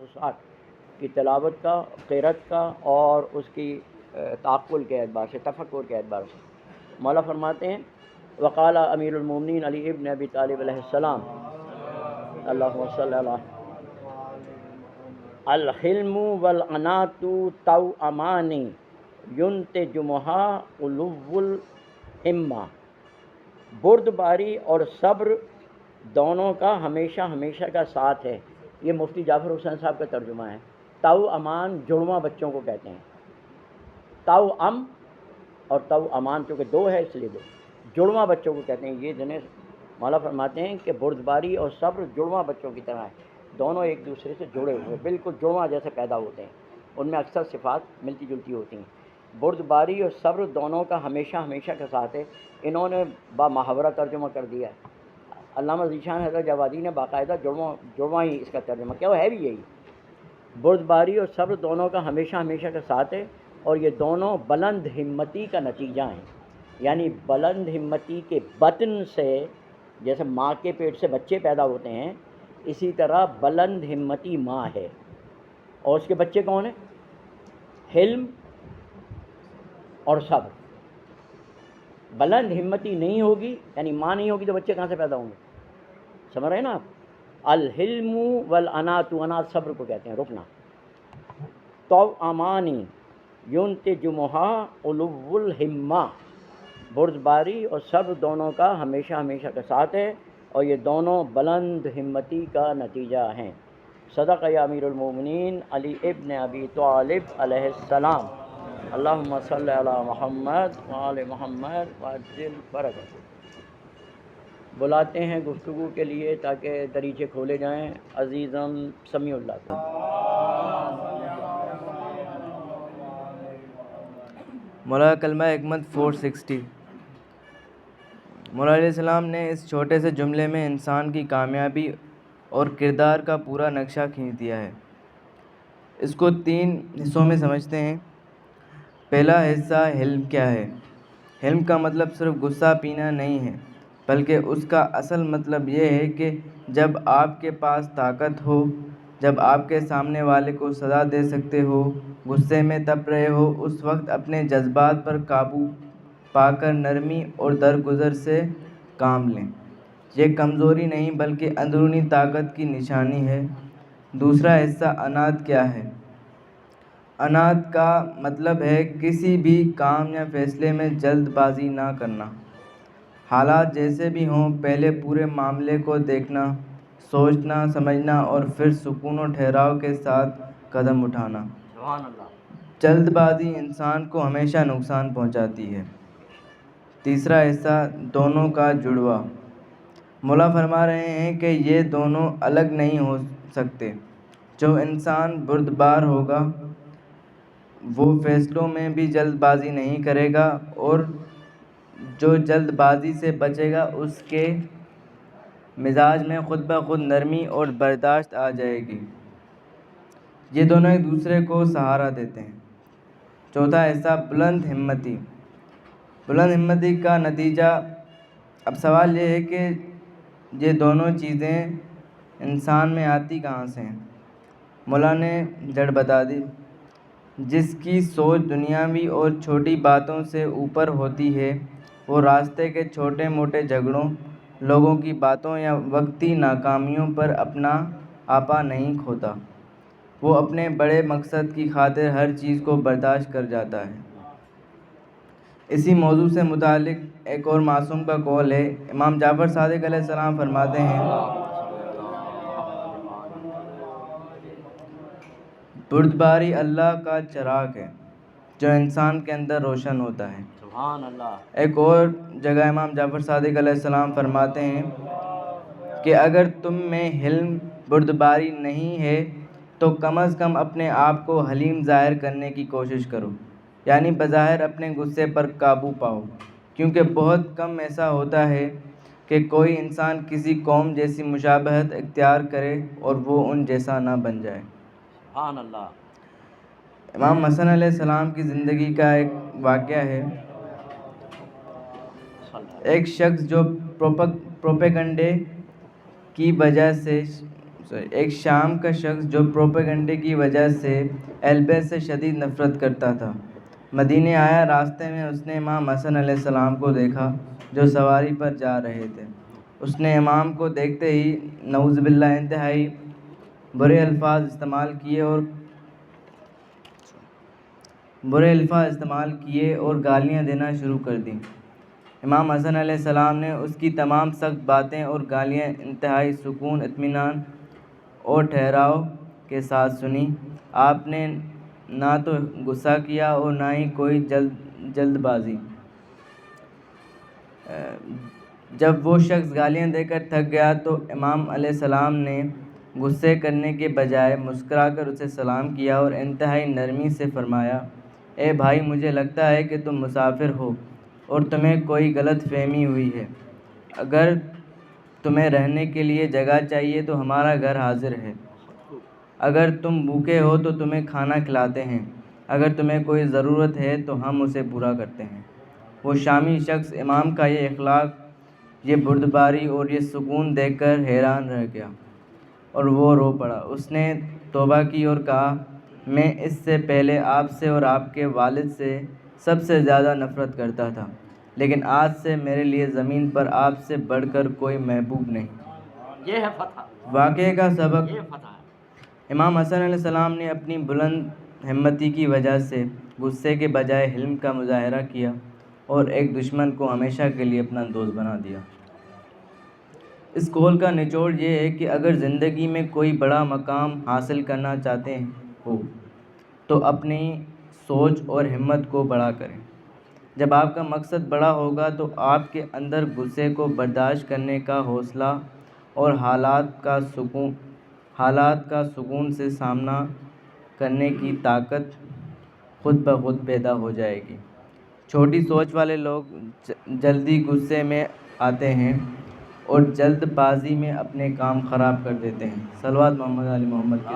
فصاحت کی تلاوت کا، قرأت کا اور اس کی تعقل کے اعتبار سے، تفکر کے اعتبار سے۔ مولا فرماتے ہیں وقال امیر المومنین علی ابن ابی طالب علیہ السلام اللہم صلی اللہ الحلم والعنات توأمان ینتجمھا علو الہمہ، بردباری اور صبر دونوں کا ہمیشہ ہمیشہ کا ساتھ ہے۔ یہ مفتی جعفر حسین صاحب کا ترجمہ ہے۔ توأمان جڑواں بچوں کو کہتے ہیں، توأم اور توأمان چونکہ دو ہے اس لیے دو، جڑواں بچوں کو کہتے ہیں۔ یہ جنہیں مولا فرماتے ہیں کہ بردباری اور صبر جڑواں بچوں کی طرح ہے، دونوں ایک دوسرے سے جڑے ہوئے بالکل جڑواں جیسے پیدا ہوتے ہیں، ان میں اکثر صفات ملتی جلتی ہوتی ہیں۔ بردباری اور صبر دونوں کا ہمیشہ ہمیشہ کا ساتھ ہے، انہوں نے با محاورہ ترجمہ کر دیا ہے۔ علامہ ذیشان حضرت جوادی نے باقاعدہ جڑواں ہی اس کا ترجمہ کیا، وہ ہے بھی یہی، بردباری اور صبر دونوں کا ہمیشہ ہمیشہ کا ساتھ ہے، اور یہ دونوں بلند ہمتی کا نتیجہ ہیں۔ یعنی بلند ہمتی کے بطن سے، جیسے ماں کے پیٹ سے بچے پیدا ہوتے ہیں، اسی طرح بلند ہمتی ماں ہے، اور اس کے بچے کون ہیں؟ حلم اور صبر۔ بلند ہمتی نہیں ہوگی، یعنی ماں نہیں ہوگی تو بچے کہاں سے پیدا ہوں گے؟ سمجھ رہے ہیں نا آپ؟ الحلم والعنات، انات صبر کو کہتے ہیں، رکنا۔ توأمانی ینتجمھا علو الہمہ، بردباری اور صبر دونوں کا ہمیشہ ہمیشہ کا ساتھ ہے، اور یہ دونوں بلند ہمتی کا نتیجہ ہیں۔ صدق یا امیر المومنین علی ابن ابی طالب علیہ السلام۔ اللہم صلی علی محمد وآل محمد وعجل برکتہ۔ بلاتے ہیں گفتگو کے لیے تاکہ دریچے کھولے جائیں عزیزم سمیع اللہ کو۔ مولانا کلمہ حکمت 460۔ مولا علیہ السلام نے اس چھوٹے سے جملے میں انسان کی کامیابی اور کردار کا پورا نقشہ کھینچ دیا ہے۔ اس کو 3 حصوں میں سمجھتے ہیں۔ پہلا حصہ حلم کیا ہے۔ حلم کا مطلب صرف غصہ پینا نہیں ہے، بلکہ اس کا اصل مطلب یہ ہے کہ جب آپ کے پاس طاقت ہو، جب آپ کے سامنے والے کو سزا دے سکتے ہو، غصے میں تپ رہے ہو، اس وقت اپنے جذبات پر قابو پا کر نرمی اور درگزر سے کام لیں۔ یہ کمزوری نہیں بلکہ اندرونی طاقت کی نشانی ہے۔ دوسرا حصہ عناد کیا ہے۔ عناد کا مطلب ہے کسی بھی کام یا فیصلے میں جلد بازی نہ کرنا۔ حالات جیسے بھی ہوں، پہلے پورے معاملے کو دیکھنا، سوچنا سمجھنا اور پھر سکون و ٹھہراؤ کے ساتھ قدم اٹھانا۔ سبحان اللہ۔ جلد بازی انسان کو ہمیشہ نقصان پہنچاتی ہے۔ تیسرا حصہ دونوں کا جڑواں۔ مولا فرما رہے ہیں کہ یہ دونوں الگ نہیں ہو سکتے۔ جو انسان بردبار ہوگا وہ فیصلوں میں بھی جلد بازی نہیں کرے گا، اور جو جلد بازی سے بچے گا اس کے مزاج میں خود بخود نرمی اور برداشت آ جائے گی۔ یہ دونوں ایک دوسرے کو سہارا دیتے ہیں۔ چوتھا حصہ بلند ہمتی۔ بلند ہمتی کا نتیجہ۔ اب سوال یہ ہے کہ یہ دونوں چیزیں انسان میں آتی کہاں سے ہیں؟ مولا نے جڑ بتا دی۔ جس کی سوچ دنیاوی اور چھوٹی باتوں سے اوپر ہوتی ہے، وہ راستے کے چھوٹے موٹے جھگڑوں، لوگوں کی باتوں یا وقتی ناکامیوں پر اپنا آپا نہیں کھوتا۔ وہ اپنے بڑے مقصد کی خاطر ہر چیز کو برداشت کر جاتا ہے۔ اسی موضوع سے متعلق ایک اور معصوم کا قول ہے۔ امام جعفر صادق علیہ السلام فرماتے ہیں، بردباری اللہ کا چراغ ہے جو انسان کے اندر روشن ہوتا ہے۔ سبحان اللہ۔ ایک اور جگہ امام جعفر صادق علیہ السلام فرماتے ہیں کہ اگر تم میں حلم بردباری نہیں ہے تو کم از کم اپنے آپ کو حلیم ظاہر کرنے کی کوشش کرو، یعنی بظاہر اپنے غصے پر قابو پاؤ، کیونکہ بہت کم ایسا ہوتا ہے کہ کوئی انسان کسی قوم جیسی مشابہت اختیار کرے اور وہ ان جیسا نہ بن جائے۔ سبحان اللہ۔ امام حسن علیہ السلام کی زندگی کا ایک واقعہ ہے۔ ایک شخص جو پروپیگنڈے کی وجہ سے ایک شام کا شخص جو پروپیگنڈے کی وجہ سے اہل بیت سے شدید نفرت کرتا تھا مدینے آیا۔ راستے میں اس نے امام حسن علیہ السلام کو دیکھا جو سواری پر جا رہے تھے۔ اس نے امام کو دیکھتے ہی نعوذ باللہ انتہائی برے الفاظ استعمال کیے اور گالیاں دینا شروع کر دیں۔ امام حسن علیہ السلام نے اس کی تمام سخت باتیں اور گالیاں انتہائی سکون، اطمینان اور ٹھہراؤ کے ساتھ سنی۔ آپ نے نہ تو غصہ کیا اور نہ ہی کوئی جلد بازی۔ جب وہ شخص گالیاں دے کر تھک گیا تو امام علیہ السلام نے غصے کرنے کے بجائے مسکرا کر اسے سلام کیا اور انتہائی نرمی سے فرمایا، اے بھائی، مجھے لگتا ہے کہ تم مسافر ہو اور تمہیں کوئی غلط فہمی ہوئی ہے۔ اگر تمہیں رہنے کے لیے جگہ چاہیے تو ہمارا گھر حاضر ہے۔ اگر تم بھوکے ہو تو تمہیں کھانا کھلاتے ہیں۔ اگر تمہیں کوئی ضرورت ہے تو ہم اسے پورا کرتے ہیں۔ وہ شامی شخص امام کا یہ اخلاق، یہ بردباری اور یہ سکون دیکھ کر حیران رہ گیا اور وہ رو پڑا۔ اس نے توبہ کی اور کہا، میں اس سے پہلے آپ سے اور آپ کے والد سے سب سے زیادہ نفرت کرتا تھا، لیکن آج سے میرے لیے زمین پر آپ سے بڑھ کر کوئی محبوب نہیں۔ یہ ہے فتح، واقعے کا سبق: یہ فتح ہے۔ امام حسن علیہ السلام نے اپنی بلند ہمتی کی وجہ سے غصے کے بجائے حلم کا مظاہرہ کیا اور ایک دشمن کو ہمیشہ کے لیے اپنا دوست بنا دیا۔ اس قول کا نچوڑ یہ ہے کہ اگر زندگی میں کوئی بڑا مقام حاصل کرنا چاہتے ہو تو اپنی سوچ اور ہمت کو بڑا کریں۔ جب آپ کا مقصد بڑا ہوگا تو آپ کے اندر غصے کو برداشت کرنے کا حوصلہ اور حالات کا سکون سے سامنا کرنے کی طاقت خود بخود پیدا ہو جائے گی۔ چھوٹی سوچ والے لوگ جلدی غصے میں آتے ہیں اور جلد بازی میں اپنے کام خراب کر دیتے ہیں۔ صلوات محمد علی محمد کی